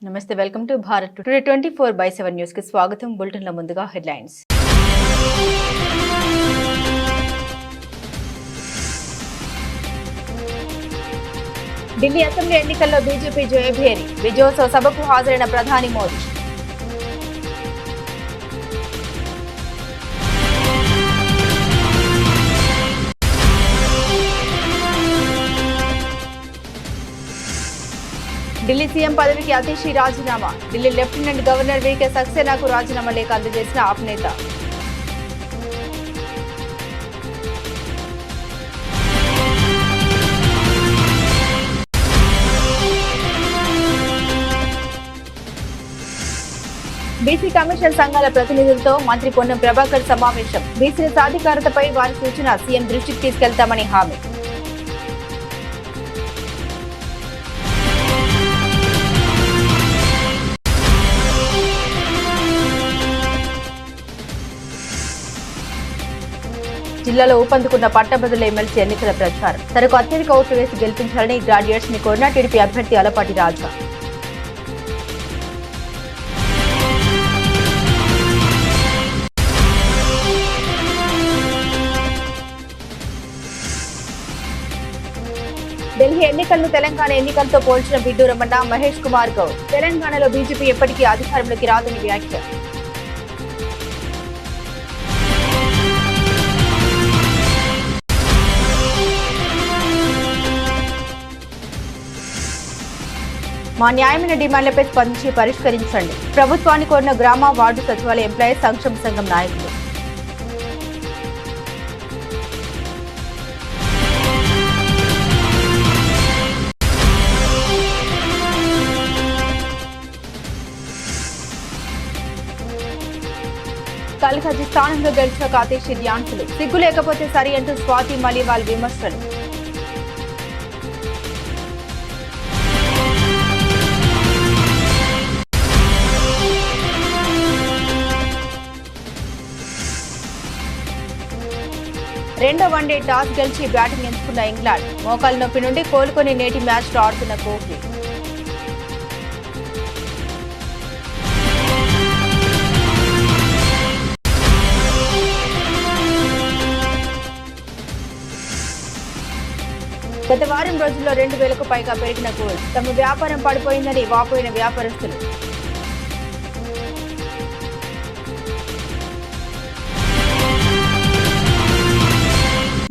నమస్తే welcome to Bharat today 24/7 news కి స్వాగతం. బులెటిన్ లో ముందుగా హెడ్లైన్స్. ఢిల్లీ అసెంబ్లీ ఎన్నికల్లో బీజేపీ జయభేరి. విజయోత్సవ సభకు హాజరైన ప్రధాని మోదీ. ఢిల్లీ సీఎం పదవికి అతీషి రాజీనామా. ఢిల్లీ లెఫ్టినెంట్ గవర్నర్ వీకే సక్సేనాకు రాజీనామా లేఖ అందజేసిన ఆప్ నేత. బీసీ కమిషన్ సంఘాల ప్రతినిధులతో మంత్రి పొన్నం ప్రభాకర్ సమావేశం. బీసీల సాధికారతపై వారి సూచన సీఎం దృష్టికి తీసుకెళ్తామని హామీ. జిల్లాలో ఊపందుకున్న పట్టభద్రుల ఎమ్మెల్సీ ఎన్నికల ప్రచారం. తనకు అత్యధిక ఓట్లు వేసి గెలిపించాలని గ్రాడ్యుయేట్స్ ని కోరిన టీడీపీ అభ్యర్థి అలపాటి రాజా. ఢిల్లీ ఎన్నికలను తెలంగాణ ఎన్నికలతో పోల్చిన బిడ్డూ రమణ, మహేష్ కుమార్ గౌడ్. తెలంగాణలో బీజేపీ ఎప్పటికీ అధికారంలోకి రాదని వ్యాఖ్య. మా న్యాయమైన డిమాండ్లపై స్పందించి పరిష్కరించండి. ప్రభుత్వాన్ని కోరిన గ్రామ వార్డు సచివాలయ ఎంప్లాయీస్ సంక్షేమ సంఘం నాయకులు. కల్హజీ స్థానంలో గెలిచిన కాతేషి ధ్యాన్సులు. సిగ్గు లేకపోతే సరి అంటూ స్వాతి మలివాల్ విమర్శలు. రెండో వన్డే టాస్ గెలిచి బ్యాటింగ్ ఎంచుకున్న ఇంగ్లాండ్. మోకాలు నొప్పి నుండి కోలుకొని నేటి మ్యాచ్లో ఆడుతున్న కోహ్లీ. గత వారం రోజుల్లో 2,000కు పైగా పెరిగిన గోల్డ్. తమ వ్యాపారం పడిపోయిందని వాపోయిన వ్యాపారస్తులు.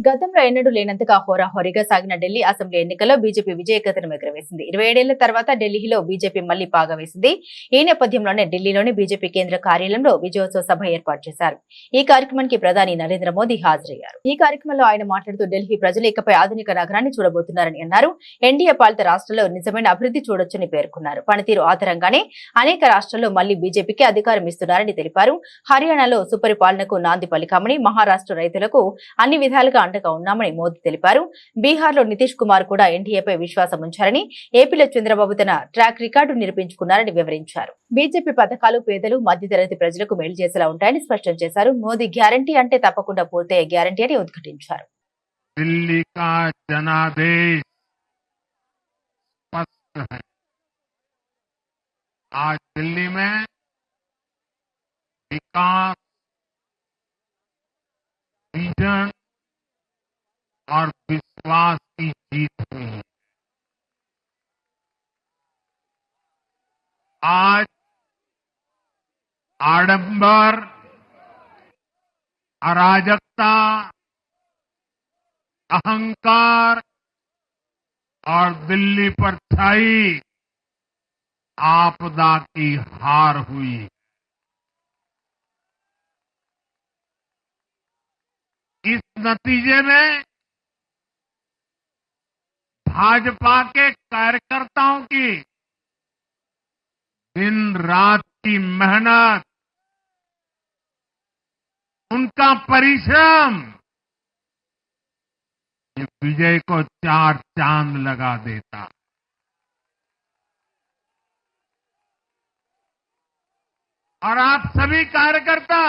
గతంలో ఎన్నడూ లేనంతగా హోరాహోరీగా సాగిన ఢిల్లీ అసెంబ్లీ ఎన్నికల్లో బీజేపీ విజయకేతనం ఎగురవేసింది. 27 ఏళ్ల తర్వాత ఢిల్లీలో బీజేపీ మళ్లీ పాగా వేసింది. ఈ నేపథ్యంలోనే ఢిల్లీలోని బీజేపీ కేంద్ర కార్యాలయంలో విజయోత్సవ సభ ఏర్పాటు చేశారు. ఈ కార్యక్రమానికి ప్రధాని నరేంద్ర మోదీ హాజరయ్యారు. ఈ కార్యక్రమంలో ఆయన మాట్లాడుతూ ఢిల్లీ ప్రజలు ఇకపై ఆధునిక నగరాన్ని చూడబోతున్నారని అన్నారు. ఎన్డీఏ పాలిత రాష్ట్రాల్లో నిజమైన అభివృద్ధి చూడొచ్చని పేర్కొన్నారు. పనితీరు ఆధారంగానే అనేక రాష్ట్రాల్లో మళ్లీ బీజేపీకి అధికారం ఇస్తున్నారని తెలిపారు. హర్యానాలో సుపరిపాలనకు నాంది పలికామని, మహారాష్ట్ర రైతులకు అన్ని విధాలుగా ఉన్నామని మోదీ తెలిపారు. బీహార్ లో నితీష్ కుమార్ కూడా ఎన్డీఏపై విశ్వాసం ఉంచారని, ఏపీలో చంద్రబాబు తన ట్రాక్ రికార్డు నిరూపించుకున్నారని వివరించారు. బీజేపీ పథకాలు పేదలు, మధ్యతరగతి ప్రజలకు మేలు చేసేలా ఉంటాయని స్పష్టం చేశారు. మోదీ గ్యారంటీ అంటే తప్పకుండా పూర్తయ్యే గ్యారంటీ అని ఉద్ఘాటించారు. दिल्ली का जनादेश स्पष्ट है। आज दिल्ली में विकास, विजन और विश्वास की जीत हुई है। आज आडंबर, अराजकता, अहंकार और दिल्ली पर छाई आपदा की हार हुई। इस नतीजे में भाजपा के कार्यकर्ताओं की दिन रात की मेहनत, उनका परिश्रम ये विजय को 4 चांद लगा देता। और आप सभी कार्यकर्ता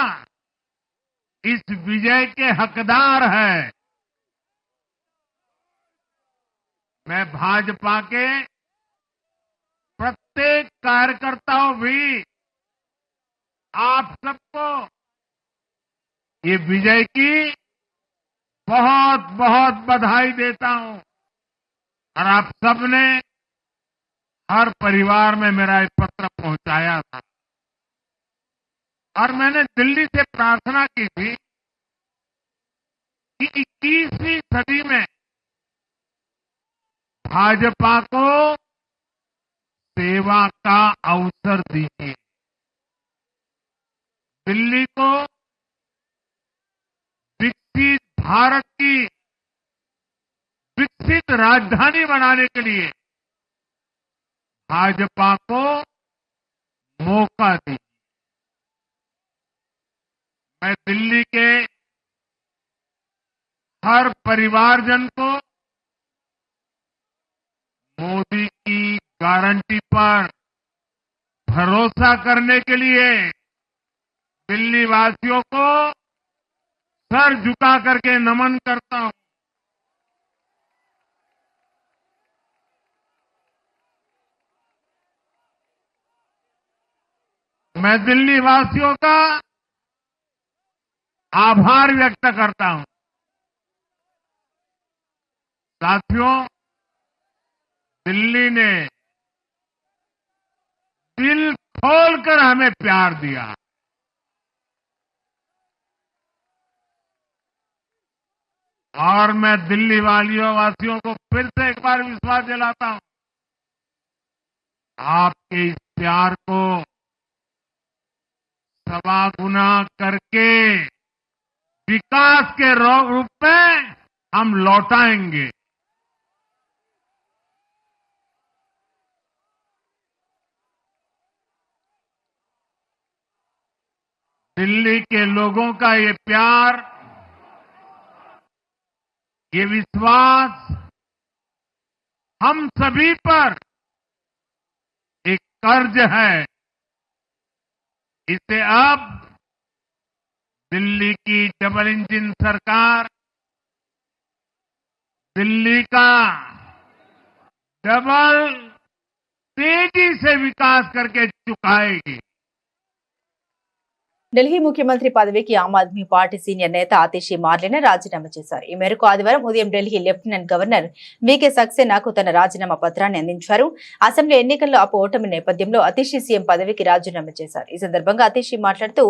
इस विजय के हकदार हैं। मैं भाजपा के प्रत्येक कार्यकर्ताओं भी आप सबको ये विजय की बहुत बहुत बधाई देता हूं। और आप सबने हर परिवार में मेरा एक पत्र पहुंचाया था और मैंने दिल्ली से प्रार्थना की थी कि 21वीं सदी में भाजपा को सेवा का अवसर दीजिए, दिल्ली को विकसित भारत की विकसित राजधानी बनाने के लिए भाजपा को मौका दीजिए। मैं दिल्ली के हर परिवारजन को मोदी की गारंटी पर भरोसा करने के लिए दिल्ली वासियों को सर झुका करके नमन करता हूं। मैं दिल्ली वासियों का आभार व्यक्त करता हूं। साथियों, दिल्ली ने दिल खोलकर हमें प्यार दिया। और मैं दिल्ली वासियों को फिर से एक बार विश्वास दिलाता हूं, आपके इस प्यार को सवा गुना करके विकास के रूप में हम लौटाएंगे। दिल्ली के लोगों का ये प्यार, ये विश्वास हम सभी पर एक कर्ज है। इसे अब दिल्ली की डबल इंजन सरकार, दिल्ली का डबल तेजी से विकास करके चुकाएगी। ఢిల్లీ ముఖ్యమంత్రి పదవికి ఆమ్ ఆద్మీ పార్టీ సీనియర్ నేత ఆతిషి మార్లెనా రాజీనామా చేశారు. ఈ మేరకు ఆదివారం ఉదయం ఢిల్లీ లెఫ్టినెంట్ గవర్నర్ వీకే సక్సేనాకు తన రాజీనామా పత్రాన్ని అందించారు. అసెంబ్లీ ఎన్నికల్లో ఓటమి నేపథ్యంలో ఆతిషి సీఎం పదవికి రాజీనామా చేశారు. ఈ సందర్భంగా ఆతిషి మాట్లాడుతూ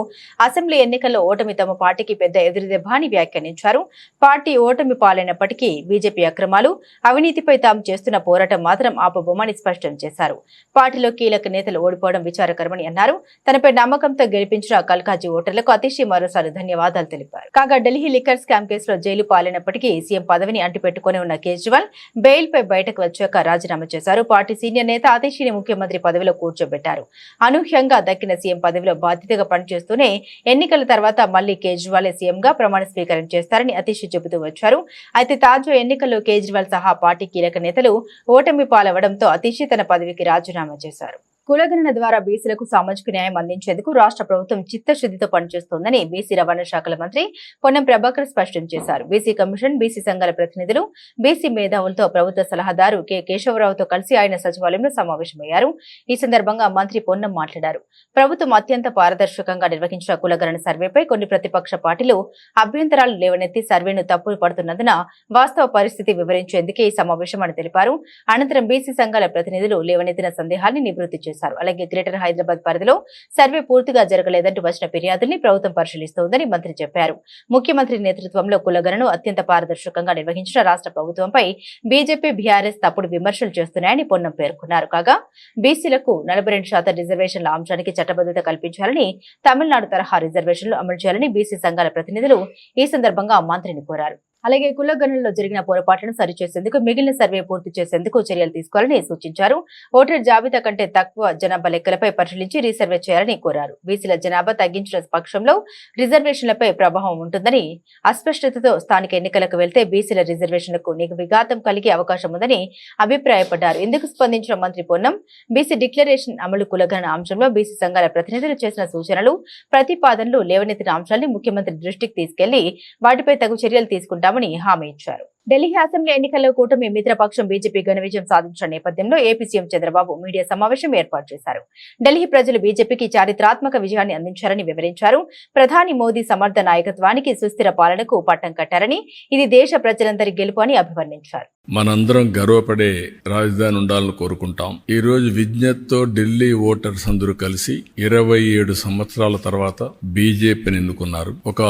అసెంబ్లీ ఎన్నికల్లో ఓటమి తమ పార్టీకి పెద్ద ఎదురుదెబ్బ అని వ్యాఖ్యానించారు. పార్టీ ఓటమి పాలైనప్పటికీ బీజేపీ అక్రమాలు, అవినీతిపై తాము చేస్తున్న పోరాటం మాత్రం ఆపబోమని స్పష్టం చేశారు. పార్టీలో కీలక నేతలు ఓడిపోవడం విచారకరమని అన్నారు. తనపై నమ్మకంతో గెలిపించిన కల్కాజీ ఓటర్లకు ఆతిషి మరోసారి ధన్యవాదాలు తెలిపారు. కాగా ఢిల్లీ లిక్కర్ స్కామ్ కేసులో జైలు పాలైనప్పటికీ సీఎం పదవిని అంటిపెట్టుకుని ఉన్న కేజ్రీవాల్ బెయిల్ పై బయటకు వచ్చాక రాజీనామా చేశారు. పార్టీ సీనియర్ నేత ఆతిషిని ముఖ్యమంత్రి పదవిలో కూర్చోబెట్టారు. అనూహ్యంగా దక్కిన సీఎం పదవిలో బాధ్యతగా పనిచేస్తూనే ఎన్నికల తర్వాత మళ్లీ కేజ్రీవాల్ సీఎంగా ప్రమాణ స్వీకారం చేస్తారని ఆతిషి చెబుతూ వచ్చారు. అయితే తాజా ఎన్నికల్లో కేజ్రీవాల్ సహా పార్టీ కీలక నేతలు ఓటమి పాలవడంతో ఆతిషి తన పదవికి రాజీనామా చేశారు. కులగణన ద్వారా బీసీలకు సామాజిక న్యాయం అందించేందుకు రాష్ట్ర ప్రభుత్వం చిత్తశుద్ధితో పనిచేస్తోందని బీసీ రవాణా శాఖల మంత్రి పొన్నం ప్రభాకర్ స్పష్టం చేశారు. బీసీ కమిషన్, బీసీ సంఘాల ప్రతినిధులు, బీసీ మేధావులతో ప్రభుత్వ సలహాదారు కె కేశవరావుతో కలిసి ఆయన సచివాలయంలో సమావేశమయ్యారు. ఈ సందర్భంగా మంత్రి పొన్నం మాట్లాడారు. ప్రభుత్వం అత్యంత పారదర్శకంగా నిర్వహించిన కులగణన సర్వేపై కొన్ని ప్రతిపక్ష పార్టీలు అభ్యంతరాలు లేవనెత్తి సర్వేను తప్పులు పడుతున్నందున వాస్తవ పరిస్థితి వివరించేందుకే ఈ సమావేశం అని తెలిపారు. అనంతరం బీసీ సంఘాల ప్రతినిధులు లేవనెత్తిన సందేహాన్ని నివృత్తి చేశారు. అలాగే గ్రేటర్ హైదరాబాద్ పరిధిలో సర్వే పూర్తిగా జరగలేదంటూ వచ్చిన ఫిర్యాదుల్ని ప్రభుత్వం పరిశీలిస్తోందని మంత్రి చెప్పారు. ముఖ్యమంత్రి నేతృత్వంలో కులగణను అత్యంత పారదర్శకంగా నిర్వహించిన రాష్ట్ర ప్రభుత్వంపై బీజేపీ, బీఆర్ఎస్ తప్పుడు విమర్శలు చేస్తున్నాయని పొన్నం పేర్కొన్నారు. కాగా బీసీలకు 42% రిజర్వేషన్ల అంశానికి చట్టబద్దత కల్పించాలని, తమిళనాడు తరహా రిజర్వేషన్లు అమలు చేయాలని బీసీ సంఘాల ప్రతినిధులు ఈ సందర్భంగా మంత్రిని కోరారు. అలాగే కులగణనలో జరిగిన పొరపాట్లను సరిచేసేందుకు మిగిలిన సర్వే పూర్తి చేసేందుకు చర్యలు తీసుకోవాలని సూచించారు. ఓటర్ జాబితా కంటే తక్కువ జనాభా లెక్కలపై పరిశీలించి రీసర్వే చేయాలని కోరారు. బీసీల జనాభా తగ్గించిన పక్షంలో రిజర్వేషన్లపై ప్రభావం ఉంటుందని, అస్పష్టతతో స్థానిక ఎన్నికలకు వెళ్తే బీసీల రిజర్వేషన్లకు విఘాతం కలిగే అవకాశం ఉందని అభిప్రాయపడ్డారు. ఇందుకు స్పందించిన మంత్రి పొన్నం బీసీ డిక్లరేషన్ అమలు, కులగణన అంశంలో బీసీ సంఘాల ప్రతినిధులు చేసిన సూచనలు, ప్రతిపాదనలు, లేవనెత్తిన అంశాన్ని ముఖ్యమంత్రి దృష్టికి తీసుకెళ్లి వాటిపై తగు చర్యలు తీసుకుంటామని హామీ ఇచ్చారు. ఢిల్లీ అసెంబ్లీ ఎన్నికల్లో కూటమి మిత్రపక్షం బీజేపీ ఘన విజయం సాధించిన నేపథ్యంలో ఏపీ సీఎం చంద్రబాబు మీడియా సమావేశం ఏర్పాటు చేశారు. ఢిల్లీ ప్రజలు బీజేపీకి చారిత్రాత్మక విజయాన్ని అందించారని వివరించారు. ప్రధాని మోదీ సమర్థ నాయకత్వానికి సుస్థిర పాలనకు పట్టం కట్టారని, ఇది దేశ ప్రజలందరి గెలుపు అని అభివర్ణించారు. మనందరం గర్వపడే రాజధాని ఉండాలని కోరుకుంటాం. ఈ రోజు విజ్ఞతతో ఢిల్లీ ఓటర్స్ అందరూ కలిసి 27 సంవత్సరాల తర్వాత బీజేపీని ఎన్నుకున్నారు. ఒక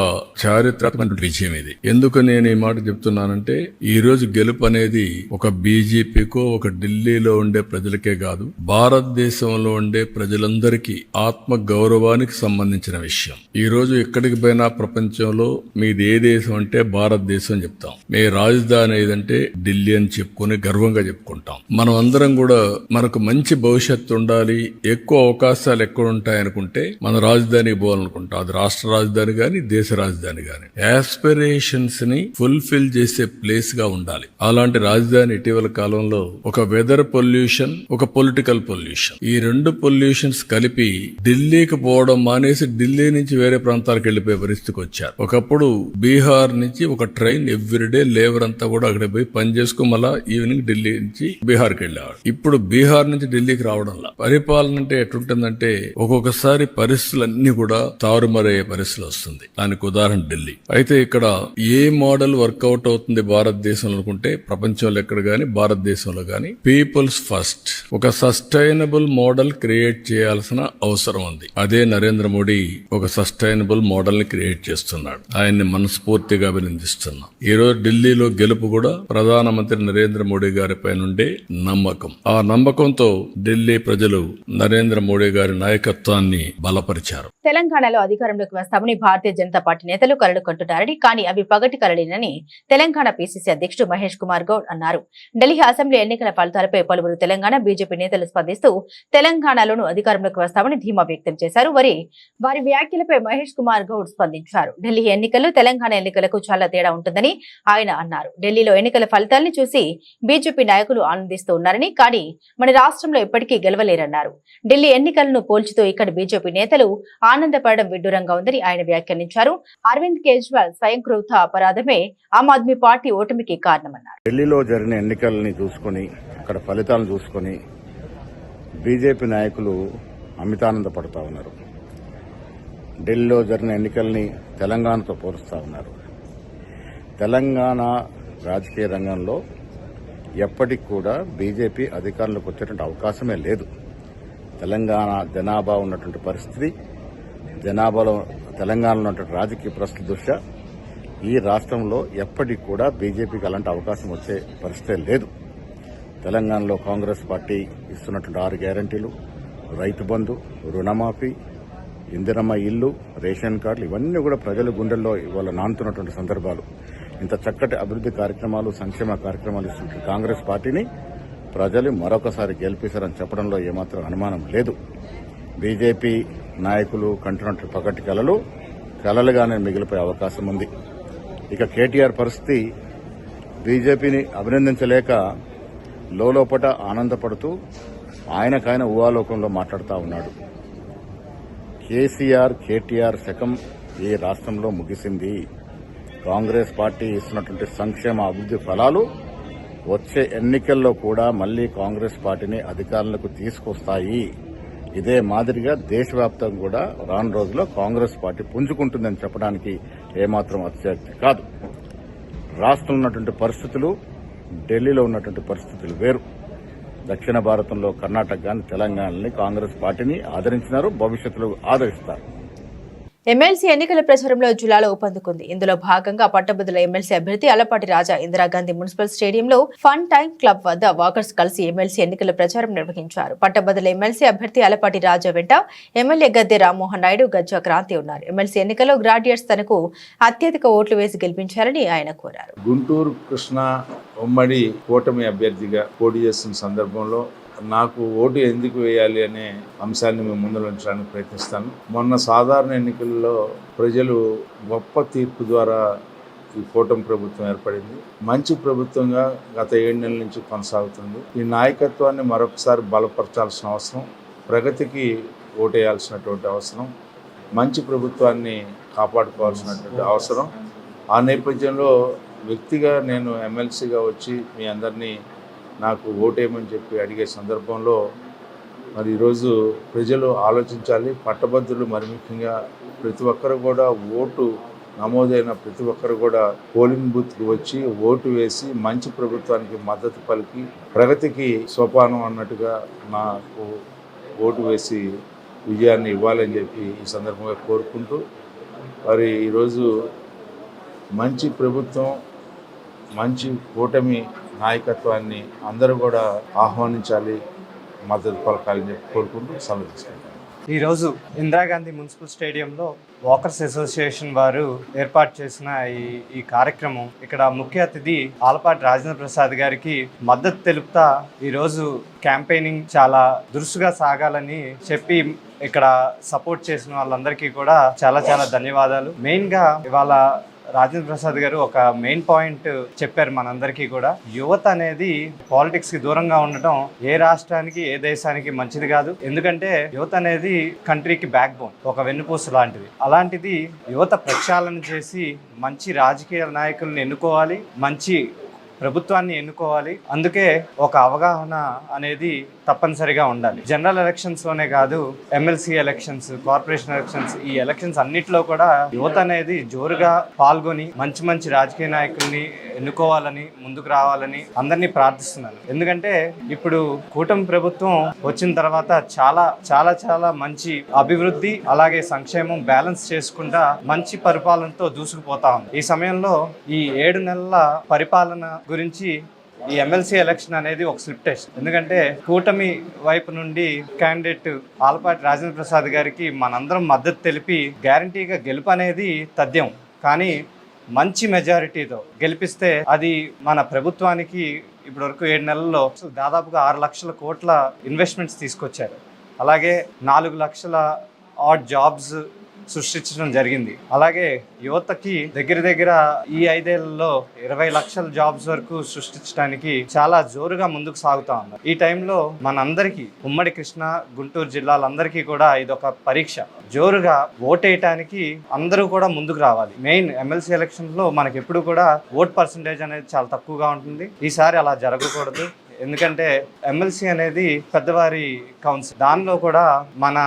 చారిత్రాత్మక విజయం ఇది. ఎందుకు నేను ఈ మాట చెప్తున్నానంటే, ఈ రోజు గెలుపు అనేది ఒక బీజేపీకో ఒక ఢిల్లీలో ఉండే ప్రజలకే కాదు, భారతదేశంలో ఉండే ప్రజలందరికీ ఆత్మ గౌరవానికి సంబంధించిన విషయం. ఈ రోజు ఎక్కడికి పోయినా ప్రపంచంలో మీది ఏ దేశం అంటే భారతదేశం చెప్తాం. మీ రాజధాని ఏదంటే ఢిల్లీ అని చెప్పుకుని గర్వంగా చెప్పుకుంటాం. మనం అందరం కూడా మనకు మంచి భవిష్యత్తు ఉండాలి, ఎక్కువ అవకాశాలు ఎక్కడ ఉంటాయనుకుంటే మన రాజధానికి పోవాలనుకుంటాం. అది రాష్ట్ర రాజధాని గాని దేశ రాజధాని గాని యాస్పిరేషన్స్ ని ఫుల్ఫిల్ చేసే ప్లేస్ గా ఉండాలి. అలాంటి రాజధాని ఇటీవల కాలంలో ఒక వెదర్ పొల్యూషన్, ఒక పొలిటికల్ పొల్యూషన్, ఈ రెండు పొల్యూషన్స్ కలిపి ఢిల్లీకి పోవడం మానేసి ఢిల్లీ నుంచి వేరే ప్రాంతాలకు వెళ్లిపోయే పరిస్థితికి వచ్చారు. ఒకప్పుడు బీహార్ నుంచి ఒక ట్రైన్ ఎవ్రీడే లేబర్ అంతా కూడా అక్కడ పోయి పనిచేసుకుని మళ్ళా ఈవినింగ్ ఢిల్లీ నుంచి బీహార్కి వెళ్ళేవాడు. ఇప్పుడు బీహార్ నుంచి ఢిల్లీకి రావడంలా పరిపాలన అంటే ఎటుంటుందంటే ఒక్కొక్కసారి పరిస్థితులన్నీ కూడా తారుమారయ్యే పరిస్థితులు వస్తుంది. దానికి ఉదాహరణ ఢిల్లీ. అయితే ఇక్కడ ఏ మోడల్ వర్కౌట్ అవుతుంది భారతదేశంలో అనుకుంటే, ప్రపంచంలో ఎక్కడ గానీ భారతదేశంలో గానీ పీపుల్స్ ఫస్ట్ ఒక సస్టైనబుల్ మోడల్ క్రియేట్ చేయాల్సిన అవసరం ఉంది. అదే నరేంద్ర మోడీ ఒక సస్టైనబుల్ మోడల్ ని క్రియేట్ చేస్తున్నాడు. ఆయన్ని మనస్ఫూర్తిగా అభినందిస్తున్నాం. ఈ రోజు ఢిల్లీలో గెలుపు కూడా ప్రధానమంత్రి నరేంద్ర మోడీ గారిపై నుండే నమ్మకం. ఆ నమ్మకంతో ఢిల్లీ ప్రజలు నరేంద్ర మోడీ గారి నాయకత్వాన్ని బలపరిచారు. తెలంగాణలో అధికారంలోకి వస్తామని భారతీయ జనతా పార్టీ నేతలు కలలు కంటున్నారని, కానీ అవి పగటి కలలేనని తెలంగాణ పీసీసీ అధ్యక్షుడు మహేష్ కుమార్ గౌడ్ అన్నారు. ఢిల్లీ అసెంబ్లీ ఎన్నికల ఫలితాలపై పలువురు తెలంగాణ బీజేపీ నేతలు స్పందిస్తూ తెలంగాణలోనూ అధికారంలోకి వస్తామని ధీమా వ్యక్తం చేశారు. వారి వ్యాఖ్యలపై మహేష్ కుమార్ గౌడ్ స్పందించారు. ఢిల్లీ ఎన్నికలు తెలంగాణ ఎన్నికలకు చాలా తేడా ఉంటుందని ఆయన అన్నారు. ఢిల్లీలో ఎన్నికల ఫలితాల్ని చూసి బీజేపీ నాయకులు ఆనందిస్తూ ఉన్నారని, కానీ మన రాష్ట్రంలో ఎప్పటికీ గెలవలేరన్నారు. ఢిల్లీ ఎన్నికలను పోల్చుతూ ఇక్కడ బీజేపీ నేతలు ఆనందపడడం విడ్డూరంగా ఉందని ఆయన వ్యాఖ్యానించారు. అరవింద్ కేజ్రీవాల్ స్వయంకృత అపరాధమే ఆమ్ ఆద్మీ పార్టీ ఓటమికి కారణమన్నారు. ఢిల్లీలో జరిగిన ఎన్నికల్ని చూసుకుని, అక్కడ ఫలితాలను చూసుకుని బీజేపీ నాయకులు అమితానంద పడుతూ ఉన్నారు. ఢిల్లీలో జరిగిన ఎన్నికల్ని తెలంగాణతో పోలుస్తూ ఉన్నారు. తెలంగాణ రాజకీయ రంగంలో ఎప్పటికి కూడా బీజేపీ అధికారంలోకి వచ్చేటువంటి అవకాశమే లేదు. తెలంగాణ జనాభా ఉన్నటువంటి పరిస్థితి, జనాభాలో తెలంగాణలో ఉన్నటువంటి రాజకీయ పరిస్థితి దృష్ట్యా ఈ రాష్ట్రంలో ఎప్పటికి కూడా బీజేపీకి అలాంటి అవకాశం వచ్చే పరిస్థితే లేదు. తెలంగాణలో కాంగ్రెస్ పార్టీ ఇస్తున్నటువంటి 6 గ్యారంటీలు, రైతు బంధు, రుణమాఫీ, ఇందిరమ్మ ఇల్లు, రేషన్ కార్డులు ఇవన్నీ కూడా ప్రజల గుండెల్లో ఇవాళ నానుతున్నటువంటి సందర్భాలు. ఇంత చక్కటి అభివృద్ది కార్యక్రమాలు, సంక్షేమ కార్యక్రమాలు ఇస్తున్న కాంగ్రెస్ పార్టీని ప్రజలు మరొకసారి గెలిపిస్తారని చెప్పడంలో ఏమాత్రం అనుమానం లేదు. బీజేపీ నాయకులు కంటున్నట్టు పగటి కలలుగానే మిగిలిపోయే అవకాశం ఉంది. ఇక కేటీఆర్ పరిస్థితి, బీజేపీని అభినందించలేక లోపట ఆనందపడుతూ ఆయనకాయన ఊహాలోకంలో మాట్లాడుతూ ఉన్నాడు. కేటీఆర్ శకం ఈ రాష్ట్రంలో ముగిసింది. కాంగ్రెస్ పార్టీ ఇస్తున్నటువంటి సంక్షేమ అభివృద్ది ఫలాలు వచ్చే ఎన్నికల్లో కూడా మళ్లీ కాంగ్రెస్ పార్టీని అధికారంలోకి తీసుకొస్తాయి. ఇదే మాదిరిగా దేశవ్యాప్తంగా కూడా రాను రోజుల్లో కాంగ్రెస్ పార్టీ పుంజుకుంటుందని చెప్పడానికి ఏమాత్రం అతిశయోక్తి కాదు. రాష్ట్రంలో ఉన్నటువంటి పరిస్థితులు, ఢిల్లీలో ఉన్నటువంటి పరిస్థితులు వేరు. దక్షిణ భారతంలో కర్ణాటక గాని తెలంగాణని కాంగ్రెస్ పార్టీని ఆదరించినారు, భవిష్యత్తులో ఆదరిస్తారు. ఎమ్మెల్సీ ఎన్నికల ప్రచారంలో జిల్లాలో ఊపందుకుంది. ఇందులో భాగంగా పట్టభద్రుల ఎమ్మెల్సీ అభ్యర్థి అలపాటి రాజా ఇందిరాగాంధీ మున్సిపల్ స్టేడియంలో ఫన్ టైం క్లబ్ వద్ద వాకర్స్ కలిసి ఎమ్మెల్సీ ఎన్నికల ప్రచారం నిర్వహించారు. పట్టభద్రుల ఎమ్మెల్సీ అభ్యర్థి అలపాటి రాజా వెంట ఎమ్మెల్యే గద్దె రామ్మోహన్ నాయుడు, గజ్జా క్రాంతి ఉన్నారు. ఎమ్మెల్సీ ఎన్నికల్లో గ్రాడ్యుయేట్స్ తనకు అత్యధిక ఓట్లు వేసి గెలిపించారని ఆయన కోరారు. గుంటూరు కృష్ణా ఉమ్మడి కూటమి అభ్యర్థిగా పోటీ చేస్తున్న సందర్భంలో నాకు ఓటు ఎందుకు వేయాలి అనే అంశాన్ని మేము ముందు ఉంచడానికి ప్రయత్నిస్తాను. మొన్న సాధారణ ఎన్నికల్లో ప్రజలు గొప్ప తీర్పు ద్వారా ఈ కూటమి ప్రభుత్వం ఏర్పడింది. మంచి ప్రభుత్వంగా గత 7 నెలల నుంచి కొనసాగుతుంది. ఈ నాయకత్వాన్ని మరొకసారి బలపరచాల్సిన అవసరం, ప్రగతికి ఓటేయాల్సినటువంటి అవసరం, మంచి ప్రభుత్వాన్ని కాపాడుకోవాల్సినటువంటి అవసరం. ఆ నేపథ్యంలో వ్యక్తిగా నేను ఎమ్మెల్సీగా వచ్చి మీ అందరినీ నాకు ఓటేయమని చెప్పి అడిగే సందర్భంలో మరి ఈరోజు ప్రజలు ఆలోచించాలి. పట్టభద్రులు మరి ముఖ్యంగా ప్రతి ఒక్కరు కూడా ఓటు నమోదైన ప్రతి ఒక్కరు కూడా పోలింగ్ బూత్కి వచ్చి ఓటు వేసి మంచి ప్రభుత్వానికి మద్దతు పలికి ప్రగతికి సోపానం అన్నట్టుగా నాకు ఓటు వేసి విజయాన్ని ఇవ్వాలని చెప్పి ఈ సందర్భంగా కోరుకుంటూ మరి ఈరోజు మంచి ప్రభుత్వం మంచి కూటమి నాయకత్వాన్ని అందరూ కూడా ఆహ్వానించాలి, మద్దతు పలకాలని చెప్పి కోరుకుంటూ సెలవు తీసుకుంటాను. ఈరోజు ఇందిరాగాంధీ మున్సిపల్ స్టేడియంలో వాకర్స్ అసోసియేషన్ వారు ఏర్పాటు చేసిన ఈ కార్యక్రమం, ఇక్కడ ముఖ్య అతిథి ఆలపాటి రాజేంద్ర ప్రసాద్ గారికి మద్దతు తెలుపుతా ఈరోజు క్యాంపెయినింగ్ చాలా దురుసుగా సాగాలని చెప్పి ఇక్కడ సపోర్ట్ చేసిన వాళ్ళందరికీ కూడా చాలా చాలా ధన్యవాదాలు. మెయిన్గా ఇవాళ రాజేంద్ర ప్రసాద్ గారు ఒక మెయిన్ పాయింట్ చెప్పారు మనందరికీ కూడా. యువత అనేది పాలిటిక్స్ కి దూరంగా ఉండటం ఏ రాష్ట్రానికి ఏ దేశానికి మంచిది కాదు. ఎందుకంటే యువత అనేది కంట్రీకి బ్యాక్ బోన్, ఒక వెన్నుపూస లాంటిది. అలాంటిది యువత ప్రక్షాళన చేసి మంచి రాజకీయ నాయకులను ఎన్నుకోవాలి, మంచి ప్రభుత్వాన్ని ఎన్నుకోవాలి. అందుకే ఒక అవగాహన అనేది తప్పనిసరిగా ఉండాలి. జనరల్ ఎలక్షన్స్ లోనే కాదు, ఎమ్మెల్సీ ఎలక్షన్స్, కార్పొరేషన్ ఎలక్షన్స్, ఈ ఎలక్షన్స్ అన్నిట్లో కూడా యువత అనేది జోరుగా పాల్గొని మంచి మంచి రాజకీయ నాయకుల్ని ఎన్నుకోవాలని, ముందుకు రావాలని అందరినీ ప్రార్థిస్తున్నాను. ఎందుకంటే ఇప్పుడు కూటమి ప్రభుత్వం వచ్చిన తర్వాత చాలా చాలా చాలా మంచి అభివృద్ధి అలాగే సంక్షేమం బ్యాలెన్స్ చేసుకుంటా మంచి పరిపాలనతో దూసుకుపోతా ఉంది. ఈ సమయంలో ఈ 7 నెలల పరిపాలన గురించి ఈ ఎమ్మెల్సీ ఎలక్షన్ అనేది ఒక స్లిప్ టెస్ట్. ఎందుకంటే కూటమి వైపు నుండి క్యాండిడేట్ ఆలపాటి రాజేంద్ర ప్రసాద్ గారికి మనందరం మద్దతు తెలిపి గ్యారంటీగా గెలుపు అనేది తథ్యం. కానీ మంచి మెజారిటీతో గెలిపిస్తే అది మన ప్రభుత్వానికి ఇప్పటివరకు 7 నెలల్లో దాదాపుగా 6 లక్షల కోట్ల ఇన్వెస్ట్మెంట్స్ తీసుకొచ్చారు. అలాగే 4 లక్షల ఆడ్ జాబ్స్ సృష్టించడం జరిగింది. అలాగే యువతకి దగ్గర ఈ 5 ఏళ్లలో 20 లక్షల జాబ్స్ వరకు సృష్టించడానికి చాలా జోరుగా ముందుకు సాగుతా ఉన్నారు. ఈ టైంలో మనందరికీ ఉమ్మడి కృష్ణా గుంటూరు జిల్లాలందరికీ కూడా ఇదొక పరీక్ష. జోరుగా ఓటేయటానికి అందరూ కూడా ముందుకు రావాలి. మెయిన్ ఎమ్మెల్సీ ఎలక్షన్ లో మనకి ఎప్పుడు కూడా ఓట్ పర్సంటేజ్ అనేది చాలా తక్కువగా ఉంటుంది. ఈసారి అలా జరగకూడదు. ఎందుకంటే ఎమ్మెల్సీ అనేది పెద్దవారి కౌన్సిల్, దానిలో కూడా మన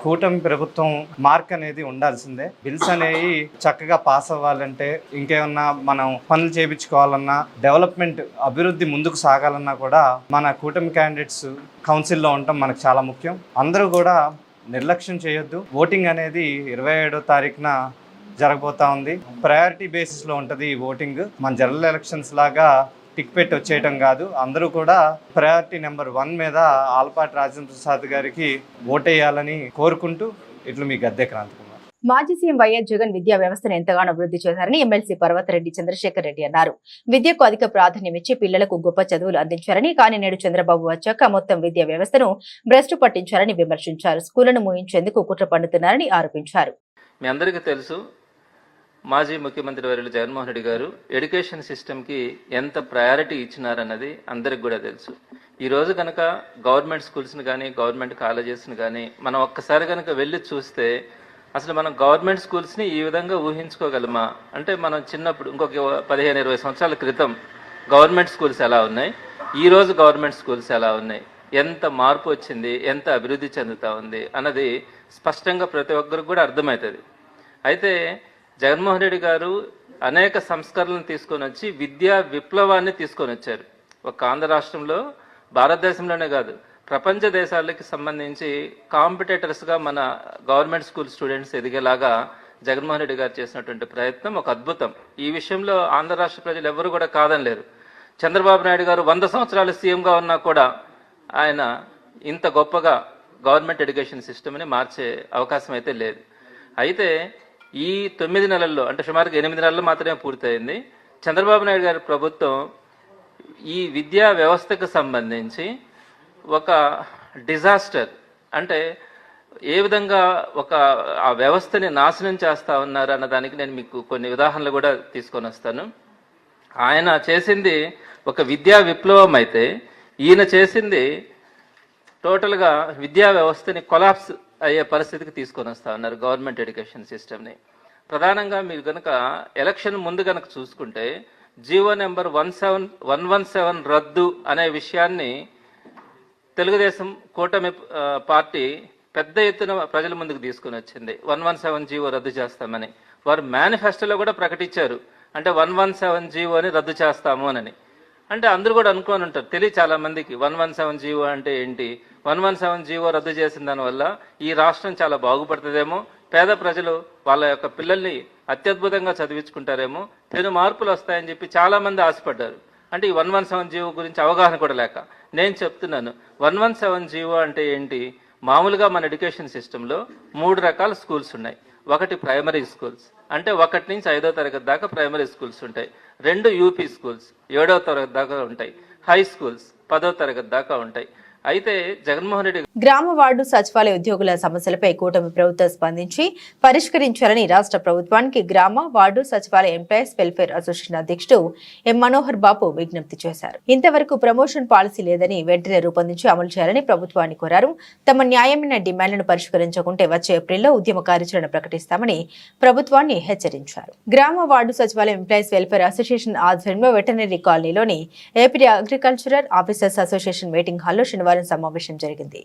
కూటమి ప్రభుత్వం మార్క్ అనేది ఉండాల్సిందే. బిల్స్ అనేవి చక్కగా పాస్ అవ్వాలంటే, ఇంకేమన్నా మనం పనులు చేయించుకోవాలన్నా, డెవలప్మెంట్ అభివృద్ధి ముందుకు సాగాలన్నా కూడా మన కూటమి క్యాండిడేట్స్ కౌన్సిల్లో ఉండటం మనకు చాలా ముఖ్యం. అందరూ కూడా నిర్లక్ష్యం చేయొద్దు. ఓటింగ్ అనేది 27వ తారీఖున జరగబోతా ఉంది. ప్రయారిటీ బేసిస్లో ఉంటుంది ఈ ఓటింగ్. మన జనరల్ ఎలక్షన్స్ లాగా టిక్ పెట్టి వచ్చేయటం కాదు. అందరూ కూడా ప్రయారిటీ నెంబర్ 1 మీద ఆలపాటి రాజేంద్ర ప్రసాద్ గారికి ఓటేయాలని కోరుకుంటూ ఇట్లు మీ గద్దె క్రాంతి కుమార్. మాజీ సీఎం వైఎస్ జగన్ విద్యా వ్యవస్థను ఎంతగానో అభివృద్ధి చేశారని ఎమ్మెల్సీ పర్వతరెడ్డి చంద్రశేఖర్ రెడ్డి అన్నారు. విద్యకు అధిక ప్రాధాన్యం ఇచ్చి పిల్లలకు గొప్ప చదువులు అందించారని, కానీ నేడు చంద్రబాబు వచ్చాక మొత్తం విద్యా వ్యవస్థను భ్రష్టు పట్టించారని విమర్శించారు. స్కూళ్లను మూయించేందుకు కుట్ర పన్నుతున్నారని ఆరోపించారు. మీ అందరికీ తెలుసు, మాజీ ముఖ్యమంత్రి వర్యులు జగన్మోహన్ రెడ్డి గారు ఎడ్యుకేషన్ సిస్టమ్కి ఎంత ప్రయారిటీ ఇచ్చినారన్నది అందరికి కూడా తెలుసు. ఈరోజు కనుక గవర్నమెంట్ స్కూల్స్ని కానీ గవర్నమెంట్ కాలేజెస్ని కానీ మనం ఒక్కసారి కనుక వెళ్ళి చూస్తే అసలు మనం గవర్నమెంట్ స్కూల్స్ని ఈ విధంగా ఊహించుకోగలమా? అంటే మనం చిన్నప్పుడు ఇంకొక 15-20 సంవత్సరాల క్రితం గవర్నమెంట్ స్కూల్స్ ఎలా ఉన్నాయి, ఈరోజు గవర్నమెంట్ స్కూల్స్ ఎలా ఉన్నాయి, ఎంత మార్పు వచ్చింది, ఎంత అభివృద్ధి చెందుతూ ఉంది అన్నది స్పష్టంగా ప్రతి ఒక్కరికి కూడా అర్థమవుతుంది. అయితే జగన్మోహన్ రెడ్డి గారు అనేక సంస్కరణలను తీసుకొని వచ్చి విద్యా విప్లవాన్ని తీసుకొని వచ్చారు. ఒక ఆంధ్ర రాష్ట్రంలో, భారతదేశంలోనే కాదు ప్రపంచ దేశాలకి సంబంధించి కాంపిటేటర్స్గా మన గవర్నమెంట్ స్కూల్ స్టూడెంట్స్ ఎదిగేలాగా జగన్మోహన్ రెడ్డి గారు చేసినటువంటి ప్రయత్నం ఒక అద్భుతం. ఈ విషయంలో ఆంధ్ర రాష్ట్ర ప్రజలు ఎవరు కూడా కాదనలేరు. చంద్రబాబు నాయుడు గారు 100 సంవత్సరాలు సీఎంగా ఉన్నా కూడా ఆయన ఇంత గొప్పగా గవర్నమెంట్ ఎడ్యుకేషన్ సిస్టమ్ని మార్చే అవకాశం అయితే లేదు. అయితే ఈ 9 నెలల్లో, అంటే సుమారుగా 8 నెలల్లో మాత్రమే పూర్తయింది. చంద్రబాబు నాయుడు గారి ప్రభుత్వం ఈ విద్యా వ్యవస్థకు సంబంధించి ఒక డిజాస్టర్, అంటే ఏ విధంగా ఆ వ్యవస్థని నాశనం చేస్తా ఉన్నారు అన్న దానికి నేను మీకు కొన్ని ఉదాహరణలు కూడా తీసుకొని వస్తాను. ఆయన చేసింది ఒక విద్యా విప్లవం అయితే, ఈయన చేసింది టోటల్గా విద్యా వ్యవస్థని కొలాప్స్ అయ్యే పరిస్థితికి తీసుకొని వస్తా ఉన్నారు గవర్నమెంట్ ఎడ్యుకేషన్ సిస్టమ్ని. ప్రధానంగా మీరు కనుక ఎలక్షన్ ముందు కనుక చూసుకుంటే జీవో నెంబర్ 117 రద్దు అనే విషయాన్ని తెలుగుదేశం కూటమి పార్టీ పెద్ద ఎత్తున ప్రజల ముందుకు తీసుకుని వచ్చింది. 117 జీవో రద్దు చేస్తామని వారు మేనిఫెస్టోలో కూడా ప్రకటించారు. అంటే 117 జీవోని రద్దు చేస్తాము అని. అంటే అందరూ కూడా అనుకోని ఉంటారు, తెలియ చాలా మందికి 117 జీవో అంటే ఏంటి, 117 జీవో రద్దు చేసిన దానివల్ల ఈ రాష్ట్రం చాలా బాగుపడుతుందేమో, పేద ప్రజలు వాళ్ళ యొక్క పిల్లల్ని అత్యద్భుతంగా చదివించుకుంటారేమో, పెను మార్పులు వస్తాయని చెప్పి చాలా మంది ఆశపడ్డారు. అంటే ఈ 117 జీవో గురించి అవగాహన కూడా లేక నేను చెప్తున్నాను. 117 జీవో అంటే ఏంటి? మామూలుగా మన ఎడ్యుకేషన్ సిస్టంలో 3 రకాల స్కూల్స్ ఉన్నాయి. ఒకటి ప్రైమరీ స్కూల్స్, అంటే 1 నుంచి 5వ తరగతి దాకా ప్రైమరీ స్కూల్స్ ఉంటాయి. 2 యూపీ స్కూల్స్ 7వ తరగతి దాకా ఉంటాయి. హై స్కూల్స్ 10వ తరగతి దాకా ఉంటాయి. అయితే జగన్మోహన్ రెడ్డి గ్రామ వార్డు సచివాలయ ఉద్యోగుల సమస్యలపై కూటమి ప్రభుత్వం స్పందించి పరిష్కరించాలని రాష్ట్ర ప్రభుత్వానికి గ్రామ వార్డు సచివాలయ ఎంప్లాయీస్ వెల్ఫేర్ అసోసియేషన్ అధ్యక్షుడు ఎం మనోహర్ బాబు విజ్ఞప్తి చేశారు. ఇంతవరకు ప్రమోషన్ పాలసీ లేదని వెంటనే రూపొందించి అమలు చేయాలని ప్రభుత్వాన్ని కోరారు. తమ న్యాయమైన డిమాండ్లను పరిష్కరించకుంటే వచ్చే ఏప్రిల్లో ఉద్యమ కార్యాచరణ ప్రకటిస్తామని ప్రభుత్వాన్ని హెచ్చరించారు. గ్రామ వార్డు సచివాలయ ఎంప్లాయీస్ వెల్ఫేర్ అసోసియేషన్ ఆధ్వర్యంలో వెటర్నరీ కాలనీలోని AP agricultural officers association meeting హాల్లో శనివారం సమావేశం జరిగింది.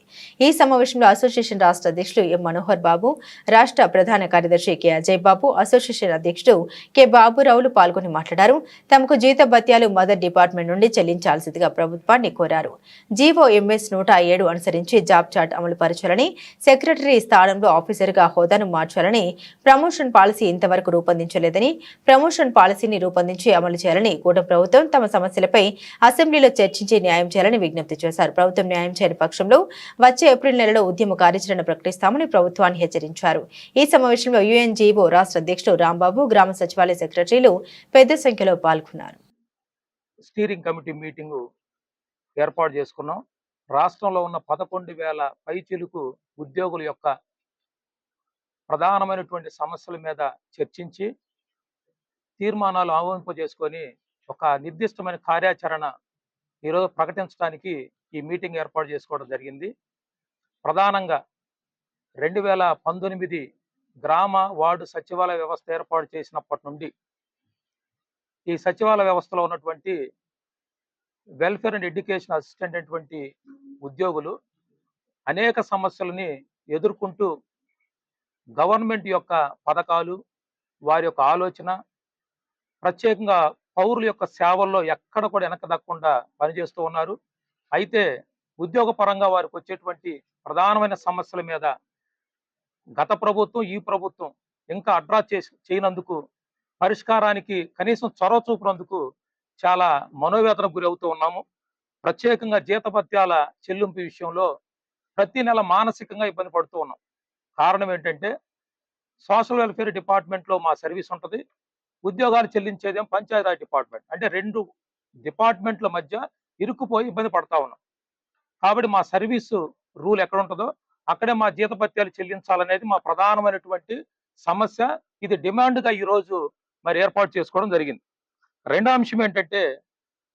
ఈ సమావేశంలో అసోసియేషన్ రాష్ట్ర అధ్యక్షులు ఎం మనోహర్ బాబు, రాష్ట్ర ప్రధాన కార్యదర్శి కె అజయ్ బాబు, అసోసియేషన్ అధ్యక్షుడు కె బాబురావులు పాల్గొని మాట్లాడారు. తమకు జీతభత్యాలు మదర్ డిపార్ట్మెంట్ నుండి చెల్లించాల్సిందిగా ప్రభుత్వాన్ని కోరారు. జీవో ఎంఎస్ 107 అనుసరించి జాబ్ చార్ట్ అమలు పరచాలని, సెక్రటరీ స్థానంలో ఆఫీసర్గా హోదాను మార్చాలని, ప్రమోషన్ పాలసీ ఇంతవరకు రూపొందించలేదని, ప్రమోషన్ పాలసీని రూపొందించి అమలు చేయాలని కూటమి ప్రభుత్వం తమ సమస్యలపై అసెంబ్లీలో చర్చించి న్యాయం చేయాలని విజ్ఞప్తి చేశారు. ప్రభుత్వం న్యాయం చేయని పక్షంలో వచ్చే ఏప్రిల్ నెలలో ఉద్యమ కార్యాచరణ ప్రకటిస్తామని ప్రభుత్వాన్ని హెచ్చరించారు. ఈ సమావేశంలో యుఎన్జీఓ రాష్ట్ర అధ్యక్షుడు రాంబాబు, గ్రామ సచివాలయ సెక్రటరీలు పెద్ద సంఖ్యలో పాల్గొన్నారు. స్టీరింగ్ కమిటీ మీటింగు ఏర్పాటు చేసుకున్నాం. రాష్ట్రంలో ఉన్న 11,000 పైచిలుకు ఉద్యోగుల యొక్క ప్రధానమైనటువంటి సమస్యల మీద చర్చించి తీర్మానాలు ఆమోదింపజేసుకొని ఒక నిర్దిష్టమైన కార్యాచరణ ఈరోజు ప్రకటించడానికి ఈ మీటింగ్ ఏర్పాటు చేసుకోవడం జరిగింది. ప్రధానంగా 2019 గ్రామ వార్డు సచివాలయ వ్యవస్థ ఏర్పాటు చేసినప్పటి నుండి ఈ సచివాలయ వ్యవస్థలో ఉన్నటువంటి వెల్ఫేర్ అండ్ ఎడ్యుకేషన్ అసిస్టెంట్ అటువంటి ఉద్యోగులు అనేక సమస్యలని ఎదుర్కొంటూ గవర్నమెంట్ యొక్క పథకాలు, వారి యొక్క ఆలోచన, ప్రత్యేకంగా పౌరుల యొక్క సేవల్లో ఎక్కడ కూడా వెనక దక్కకుండా పనిచేస్తూ ఉన్నారు. అయితే ఉద్యోగ పరంగా వారికి వచ్చేటువంటి ప్రధానమైన సమస్యల మీద గత ప్రభుత్వం, ఈ ప్రభుత్వం ఇంకా అడ్రస్ చేయనందుకు, పరిష్కారానికి కనీసం చొరవ చూపినందుకు చాలా మనోవేదనకు గురి అవుతూ ఉన్నాము. ప్రత్యేకంగా జీతభత్యాల చెల్లింపు విషయంలో ప్రతి నెల మానసికంగా ఇబ్బంది పడుతూ ఉన్నాం. కారణం ఏంటంటే సోషల్ వెల్ఫేర్ డిపార్ట్మెంట్లో మా సర్వీస్ ఉంటుంది, ఉద్యోగాలు చెల్లించేదేం పంచాయతీరాజ్ డిపార్ట్మెంట్. అంటే 2 డిపార్ట్మెంట్ల మధ్య ఇరుక్కుపోయి ఇబ్బంది పడతా ఉన్నాం. కాబట్టి మా సర్వీసు రూల్ ఎక్కడ ఉంటుందో అక్కడే మా జీతభత్యాలు చెల్లించాలనేది మా ప్రధానమైనటువంటి సమస్య. ఇది డిమాండ్గా ఈరోజు మరి ఏర్పాటు చేసుకోవడం జరిగింది. రెండో అంశం ఏంటంటే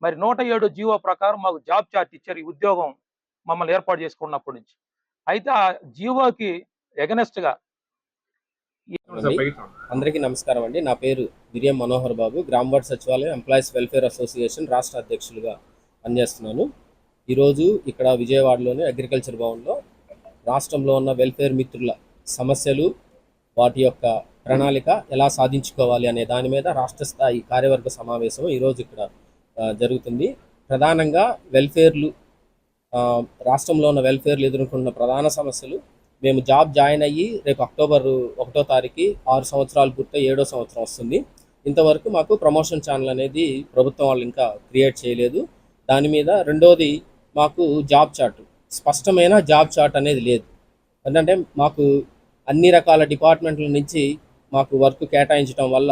మరి 107 జీవో ప్రకారం మాకు జాబ్ చార్ట్ ఇచ్చారు ఈ ఉద్యోగం మమ్మల్ని ఏర్పాటు చేసుకున్నప్పటి నుంచి. అయితే ఆ జీవోకి ఎగనెస్ట్ గా అందరికీ నమస్కారం అండి. నా పేరు బిరియం మనోహర్ బాబు, గ్రామ వార్డు సచివాలయం ఎంప్లాయీస్ వెల్ఫేర్ అసోసియేషన్ రాష్ట్ర అధ్యక్షులుగా పనిచేస్తున్నాను. ఈరోజు ఇక్కడ విజయవాడలోని అగ్రికల్చర్ భవన్లో రాష్ట్రంలో ఉన్న వెల్ఫేర్ మిత్రుల సమస్యలు, వాటి యొక్క ప్రణాళిక ఎలా సాధించుకోవాలి అనే దాని మీద రాష్ట్ర స్థాయి కార్యవర్గ సమావేశం ఈరోజు ఇక్కడ జరుగుతుంది. ప్రధానంగా వెల్ఫేర్లు, రాష్ట్రంలో ఉన్న వెల్ఫేర్లు ఎదుర్కొంటున్న ప్రధాన సమస్యలు, మేము జాబ్ జాయిన్ అయ్యి రేపు అక్టోబర్ 1వ తారీఖు 6 సంవత్సరాలు పూర్తి 7వ సంవత్సరం వస్తుంది. ఇంతవరకు మాకు ప్రమోషన్ ఛానల్ అనేది ప్రభుత్వం వాళ్ళు ఇంకా క్రియేట్ చేయలేదు. దాని మీద రెండోది మాకు జాబ్ చార్ట్, స్పష్టమైన జాబ్ చార్ట్ అనేది లేదు. ఎందుకంటే మాకు అన్ని రకాల డిపార్ట్మెంట్ల నుంచి మాకు వర్క్ కేటాయించడం వల్ల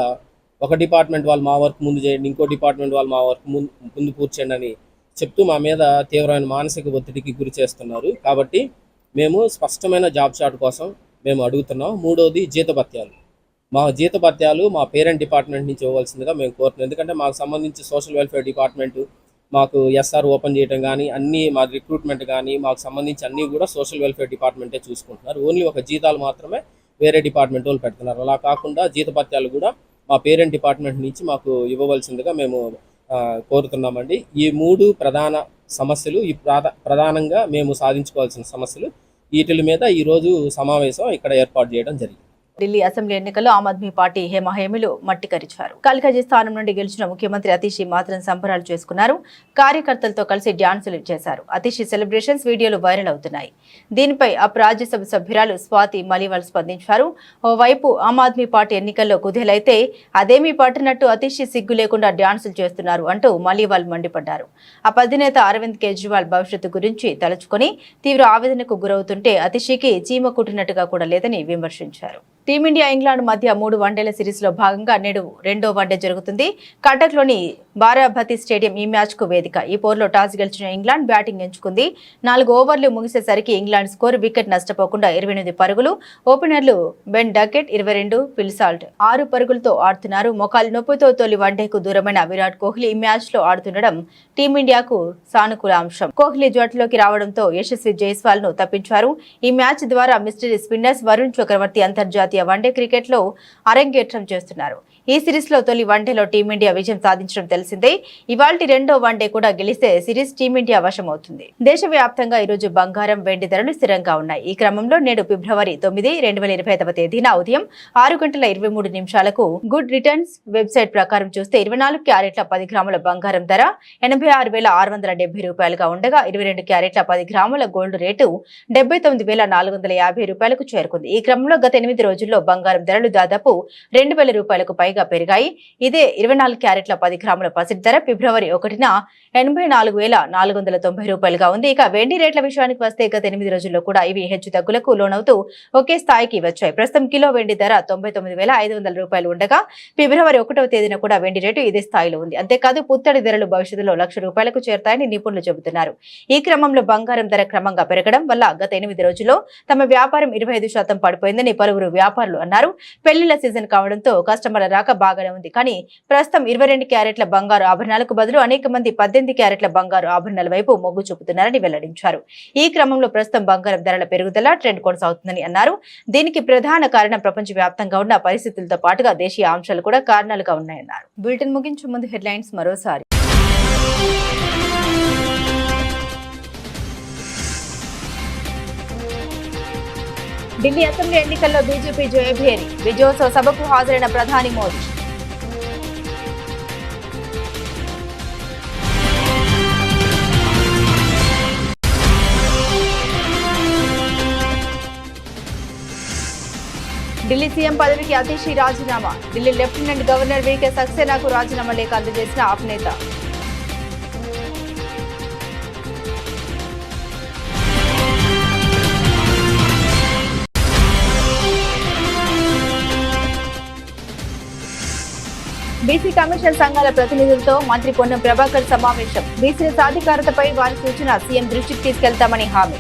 ఒక డిపార్ట్మెంట్ వాళ్ళు మా వర్క్ ముందు చేయండి, ఇంకో డిపార్ట్మెంట్ వాళ్ళు మా వర్క్ ముందు కూర్చోండి అని చెప్తూ మా మీద తీవ్రమైన మానసిక ఒత్తిడికి గురి చేస్తున్నారు. కాబట్టి మేము స్పష్టమైన జాబ్ చార్ట్ కోసం మేము అడుగుతున్నాం. మూడోది జీతభత్యాలు. మా జీతభత్యాలు మా పేరెంట్ డిపార్ట్మెంట్ నుంచి ఇవ్వాల్సిందిగా మేము కోరుతున్నాం. ఎందుకంటే మాకు సంబంధించి సోషల్ వెల్ఫేర్ డిపార్ట్మెంటు మాకు ఎస్ఆర్ ఓపెన్ చేయడం కానీ, అన్నీ మా రిక్రూట్మెంట్ కానీ మాకు సంబంధించి అన్నీ కూడా సోషల్ వెల్ఫేర్ డిపార్ట్మెంటే చూసుకుంటున్నారు. ఓన్లీ ఒక జీతాలు మాత్రమే వేరే డిపార్ట్మెంట్ వాళ్ళు పెడుతున్నారు. అలా కాకుండా జీతభత్యాలు కూడా మా పేరెంట్ డిపార్ట్మెంట్ నుంచి మాకు ఇవ్వవలసిందిగా మేము కోరుతున్నామండి. ఈ 3 ప్రధాన సమస్యలు, ఈ ప్రధానంగా మేము సాధించుకోవాల్సిన సమస్యలు, వీటి మీద ఈరోజు సమావేశం ఇక్కడ ఏర్పాటు చేయడం జరిగింది. ఢిల్లీ అసెంబ్లీ ఎన్నికల్లో ఆమ్ ఆద్మీ పార్టీ హేమహేమిలు మట్టికరిచారు. కల్కాజీ స్థానం నుండి గెలిచిన ముఖ్యమంత్రి అతిషి మాత్రం సంబరాలు చేసుకున్నారు. కార్యకర్తలతో కలిసి డ్యాన్సులు చేశారు. అతిషి సెలబ్రేషన్స్ వీడియోలు వైరల్ అవుతున్నాయి. దీనిపై రాజ్యసభ సభ్యురాలు స్వాతి మలివాల్ స్పందించారు. ఓవైపు ఆమ్ ఆద్మీ పార్టీ ఎన్నికల్లో కుదేలైతే అదేమీ పట్టినట్టు అతిషి సిగ్గు లేకుండా డ్యాన్సులు చేస్తున్నారు అంటూ మలివాల్ మండిపడ్డారు. అధినేత అరవింద్ కేజ్రీవాల్ భవిష్యత్తు గురించి తలుచుకొని తీవ్ర ఆవేదనకు గురవుతుంటే అతిషికి చీమ కుట్టినట్టుగా కూడా లేదని విమర్శించారు. టీమిండియా ఇంగ్లాండ్ మధ్య 3 వన్డేల సిరీస్ లో భాగంగా నేడు 2వ వన్డే జరుగుతుంది. కటక్ లోని బారాభతి స్టేడియం ఈ మ్యాచ్ కు వేదిక. ఈ పోరులో టాస్ గెలిచిన ఇంగ్లాండ్ బ్యాటింగ్ ఎంచుకుంది. 4 ఓవర్లు ముగిసేసరికి ఇంగ్లాండ్ స్కోర్ వికెట్ నష్టపోకుండా 28 పరుగులు. ఓపెనర్లు బెన్ డకెట్ 22, ఫిల్ సాల్ట్ 6 పరుగులతో ఆడుతున్నారు. మోకాలి నొప్పితో తొలి వన్డేకు దూరమైన విరాట్ కోహ్లీ ఈ మ్యాచ్ లో ఆడుతుండడం టీమిండియాకు సానుకూల అంశం. కోహ్లీ జట్టులోకి రావడంతో యశస్వి జైస్వాల్ ను తప్పించారు. ఈ మ్యాచ్ ద్వారా మిస్టరీ స్పిన్నర్స్ వరుణ్ చక్రవర్తి అంతర్జాతీయ వన్డే క్రికెట్ లో అరంగేట్రం చేస్తున్నారు. ఈ సిరీస్ లో తొలి వన్డేలో టీమిండియా విజయం సాధించడం తెలిసిందే. ఇవాల్టి 2వ వన్డే కూడా గెలిస్తే సిరీస్ టీమిండియా వశమవుతుంది. దేశవ్యాప్తంగా ఈరోజు బంగారం, వెండి ధరలు స్థిరంగా ఉన్నాయి. ఈ క్రమంలో నేడు ఫిబ్రవరి 9, 2025వ తేదీన ఉదయం 6:23 గుడ్ రిటర్న్స్ వెబ్సైట్ ప్రకారం చూస్తే 24 క్యారెట్ల 10 గ్రాముల బంగారం ధర 86,670 రూపాయలుగా ఉండగా 22 క్యారెట్ల 10 గ్రాముల గోల్డ్ రేటు 79,450 రూపాయలకు చేరుకుంది. ఈ క్రమంలో గత 8 రోజుల్లో బంగారం ధరలు దాదాపు 2,000 రూపాయలకు పైగా పెరిగాయి. ఇదే 24 క్యారెట్ల 10 గ్రాముల పసిడి ధర ఫిబ్రవరి 1న 84,490 రూపాయలుగా ఉంది. ఇక వెండి రేట్ల విషయానికి వస్తే గత 8 రోజుల్లో కూడా ఇవి హెచ్చు తగ్గులకు లోనవుతూ ఒకే స్థాయికి వచ్చాయి. ప్రస్తుతం కిలో వెండి ధర 99,500 రూపాయలు ఉండగా ఫిబ్రవరి 1వ తేదీన కూడా వెండి రేటు ఇదే స్థాయిలో ఉంది. అంతేకాదు పుత్తడి ధరలు భవిష్యత్తులో 1,00,000 రూపాయలకు చేరుతాయని నిపుణులు చెబుతున్నారు. ఈ క్రమంలో బంగారం ధర క్రమంగా పెరగడం వల్ల గత 8 రోజుల్లో తమ వ్యాపారం 25% పడిపోయిందని పలువురు వ్యాపారులు అన్నారు. పెళ్లిళ్ల సీజన్ కావడంతో కస్టమర్ల రాక బాగానే ఉంది. కానీ ప్రస్తుతం 22 క్యారెట్ల బంగారు ఆభరణాలకు బదులు అనేక మంది 18 క్యారెట్ల బంగారు ఆభరణాల వైపు మొగ్గు చూపుతున్నారని వెల్లడించారు. ఈ క్రమంలో ప్రస్తుతం బంగారం ధరల పెరుగుదల ట్రెండ్ కొనసాగుతుందని అన్నారు. దీనికి ప్రధాన కారణం ప్రపంచవ్యాప్తంగా ఉన్న పరిస్థితులతో పాటుగా దేశీయ అంశాలు కూడా కారణాలుగా ఉన్నాయన్నారు. బులెటిన్ ముగించే ముందు హెడ్లైన్స్ మరోసారి. ఢిల్లీ అసెంబ్లీ ఎన్నికల్లో బీజేపీ జయభేరి. విజయోత్సవ సభకు హాజరైన ప్రధాని మోదీ. ఢిల్లీ సీఎం పదవికి అతిషి రాజీనామా. ఢిల్లీ లెఫ్టినెంట్ గవర్నర్ వీకే సక్సేనాకు రాజీనామా లేఖ అందజేసిన ఆప్ నేత. బీసీ కమిషన్ సంఘాల ప్రతినిధులతో మంత్రి పొన్నం ప్రభాకర్ సమావేశం. బీసీల సాధికారతపై వారి సూచన సీఎం దృష్టికి తీసుకెళ్తామని హామీ.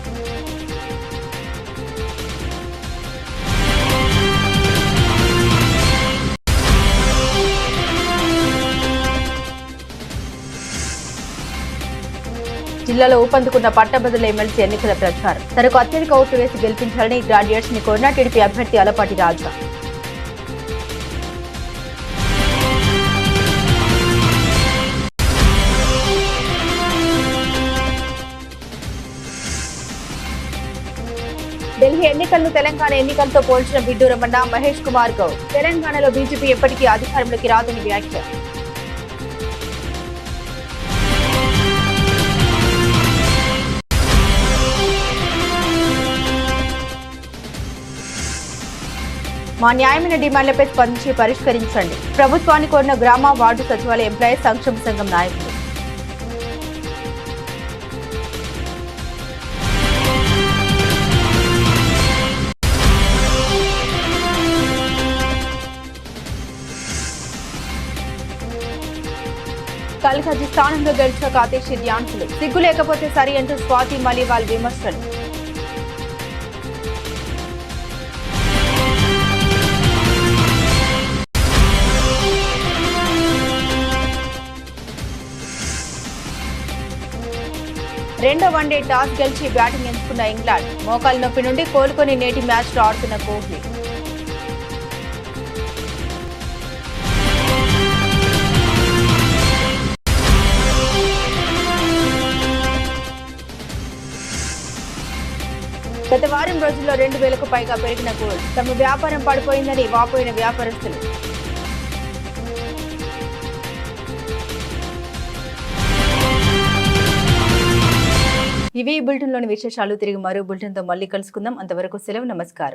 జిల్లాలో ఊపందుకున్న పట్టభద్రుల ఎమ్మెల్సీ ఎన్నికల ప్రచారం. తనకు అత్యధిక ఓట్లు వేసి గెలిపించాలని గ్రాడ్యుయేట్స్ ని కోరిన టీడీపీ అభ్యర్థి అలపాటి రాజా. ఢిల్లీ ఎన్నికలను తెలంగాణ ఎన్నికలతో పోల్చిన బిడ్డు రమణ, మహేష్ కుమార్ గౌడ్. తెలంగాణలో బీజేపీ ఎప్పటికీ అధికారంలోకి రాదని వ్యాఖ్య. మా న్యాయమైన డిమాండ్లపై స్పందించి పరిష్కరించండి. ప్రభుత్వాన్ని కోరిన గ్రామ వార్డు సచివాలయ ఎంప్లాయీస్ సంక్షేమ సంఘం నాయకులు. కల్కాజీ స్థానంలో గెలిచిన కాతేషి డ్యాన్సులు. సిగ్గు లేకపోతే సరి అంటూ స్వాతి మలివాల్ విమర్శలు. రెండో వన్డే టాస్ గెలిచి బ్యాటింగ్ ఎంచుకున్న ఇంగ్లాండ్. మోకాలి నొప్పి నుండి కోలుకొని నేటి మ్యాచ్లో ఆడుతున్న కోహ్లీ. గత వారం రోజుల్లో 2,000కు పైగా పెరిగిన గోల్డ్. తమ వ్యాపారం పడిపోయిందని వాపోయిన వ్యాపారస్తులు. ఇవి ఈ బులెటిన్లోని విశేషాలు. తిరిగి మరో బులెటిన్తో మళ్ళీ కలుసుకుందాం. అంతవరకు సెలవు. నమస్కారం.